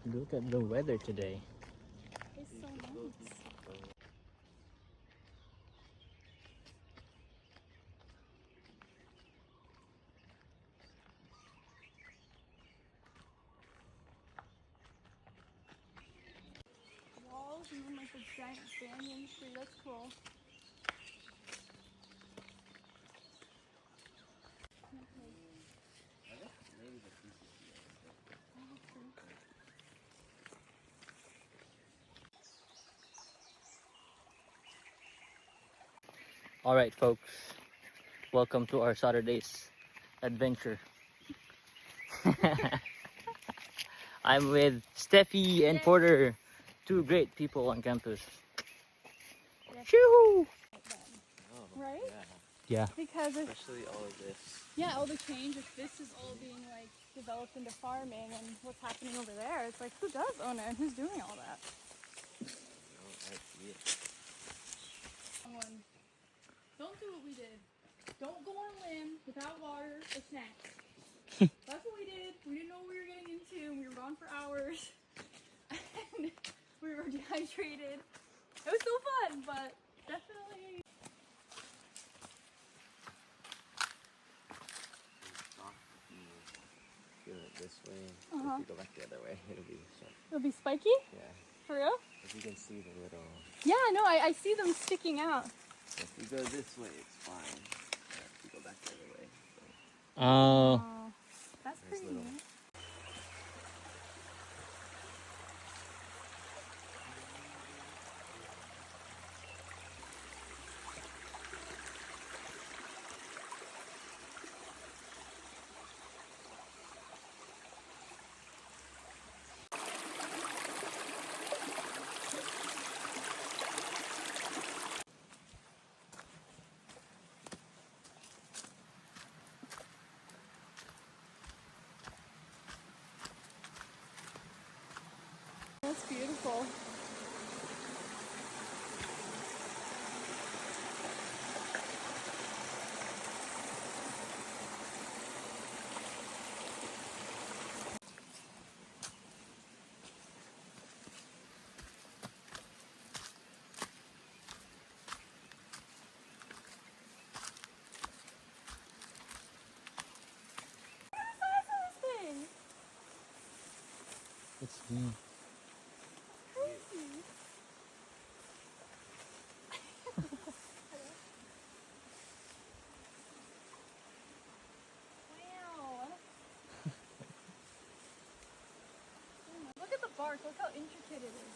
Look at the weather today. It's so nice. Walls and then like a giant banyan tree. That's cool. All right, folks. Welcome to our Saturday's adventure. I'm with Steffi and Porter, two great people on campus. Shoo! Right? Yeah. Because it's, Especially all of this. yeah, all the change. If this is all being like developed into farming and what's happening over there, it's like who does own it and who's doing all that? I see it. Someone, don't do what we did. Don't go on a limb without water or snacks. That's what we did. We didn't know what we were getting into, and we were gone for hours. And we were dehydrated. It was so fun, but definitely. Feel it this way. Uh-huh. If you go back the other way, it'll be sharp. It'll be spiky? Yeah. For real? If you can see the little. Yeah, no, I see them sticking out. If you go this way, it's fine. But if you go back the other way, Oh. That's there's pretty little. neat. That's beautiful. Look at the size of this thing. It's me. Crazy. Wow. Look at the bark. Look how intricate it is.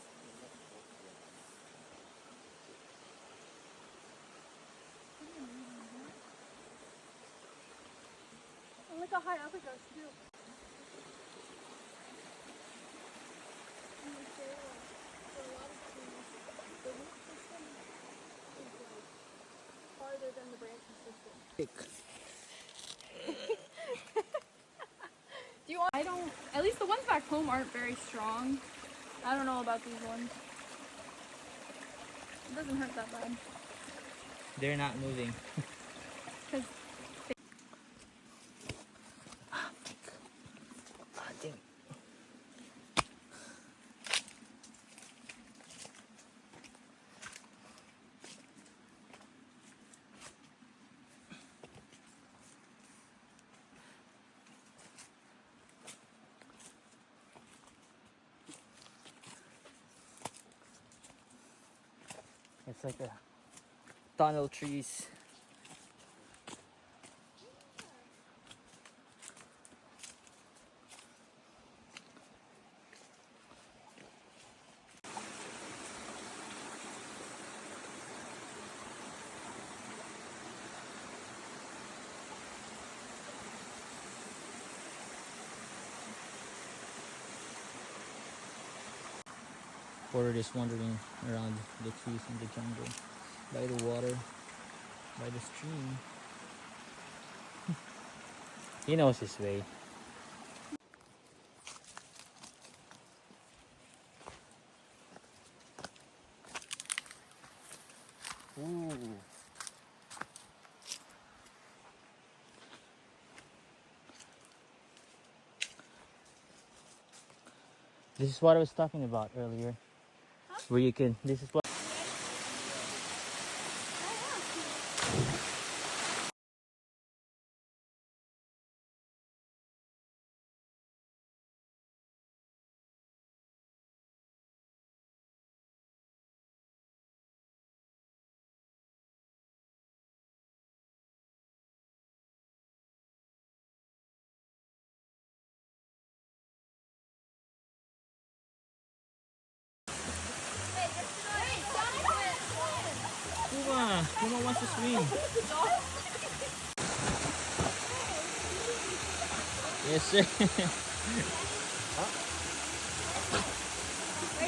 And look how high up it goes too. And they say, like, for a lot of trees, the root system is like farther than the branching system. Do you want? I don't. At least the ones back home aren't very strong. I don't know about these ones. It doesn't hurt that bad. They're not moving. Cause It's like a tunnel trees. Porter is wandering around the trees in the jungle, by the water, by the stream. He knows his way. Ooh. This is what I was talking about earlier. Huh? Where you can. This is what. Puma wants to swim. Yes, sir. I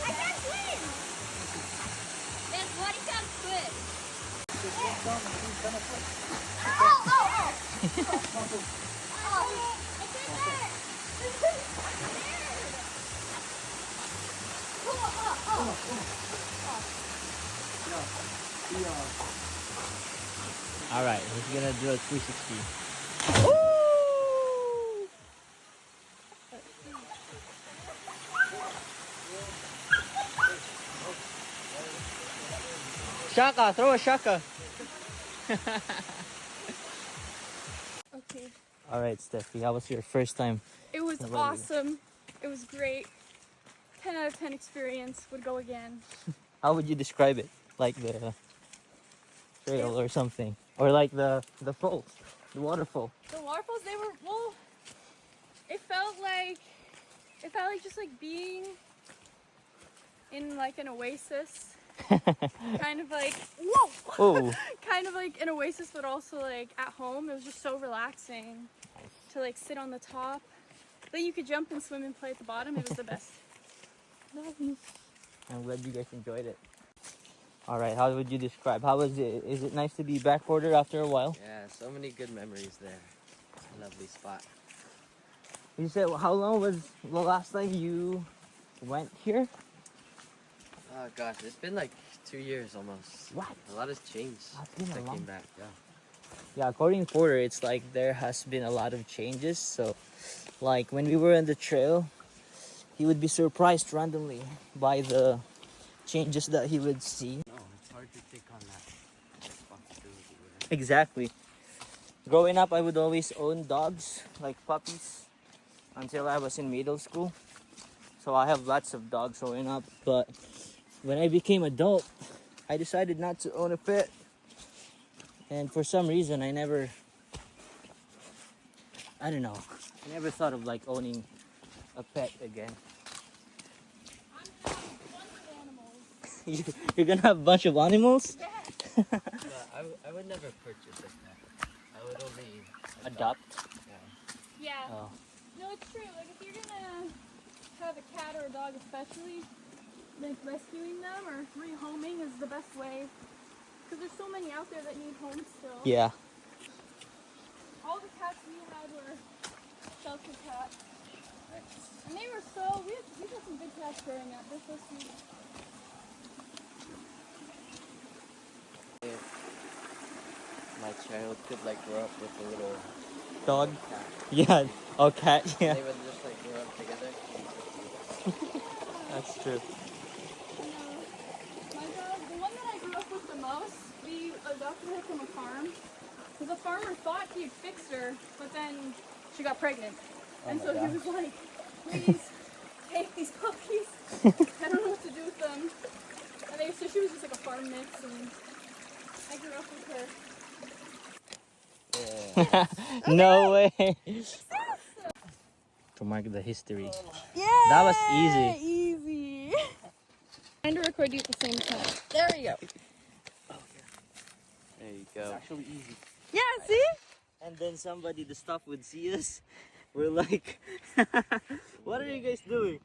can't swim! There's body can't swim. All right, he's gonna do a 360. Shaka, throw a shaka. Okay. All right, Steffi, how was your first time? It was Wailele? awesome. It was great. 10 out of 10 experience. Would go again. How would you describe it? Like the trail or something, or like the falls, the waterfall. The waterfalls, they were, well, it felt like just like being in like an oasis. Kind of like, whoa! Oh, Kind of like an oasis, but also like at home. It was just so relaxing to like sit on the top. Then you could jump and swim and play at the bottom. It was the best. I'm glad you guys enjoyed it. All right, how would you describe? How was it? Is it nice to be backwater after a while? Yeah, so many good memories there. Lovely spot. You said how long was the last time you went here? Oh gosh, it's been like 2 years almost. What? A lot has changed That's been since a I long- came back. Yeah. Yeah, according to Porter, it's like there has been a lot of changes. So, like when we were on the trail, he would be surprised randomly by the changes that he would see. No, it's hard to take on that responsibility. Exactly. Growing up, I would always own dogs, like puppies, until I was in middle school. So I have lots of dogs growing up. But when I became adult, I decided not to own a pet. And for some reason, I don't know. I never thought of like owning a pet again. You're gonna have a bunch of animals? But I would never purchase a pet. I would only Adopt? Yeah. Yeah. Oh. No, it's true. Like if you're gonna have a cat or a dog, especially, like rescuing them or rehoming is the best way. Because there's so many out there that need homes still. Yeah. All the cats we had were shelter cats. Nice. And they were so, we had some good cats growing up. They're so sweet. My child could like grow up with a little Dog? cat. Yeah. Oh, cat. Yeah. They would just like grow up together. That's true. My dog, the one that I grew up with the most, we adopted her from a farm. Because the farmer thought he had fixed her, but then she got pregnant. And my so he gosh. was like, please take these puppies. I don't know what to do with them. And so she was just like a farm mix, and I grew up with her. Yeah. No way. To mark the history. Yeah. That was easy. Easy. Trying to record you at the same time. There we go. There you go. Actually easy. Yeah, see? And then somebody, the staff would see us. We're like, what are you guys doing?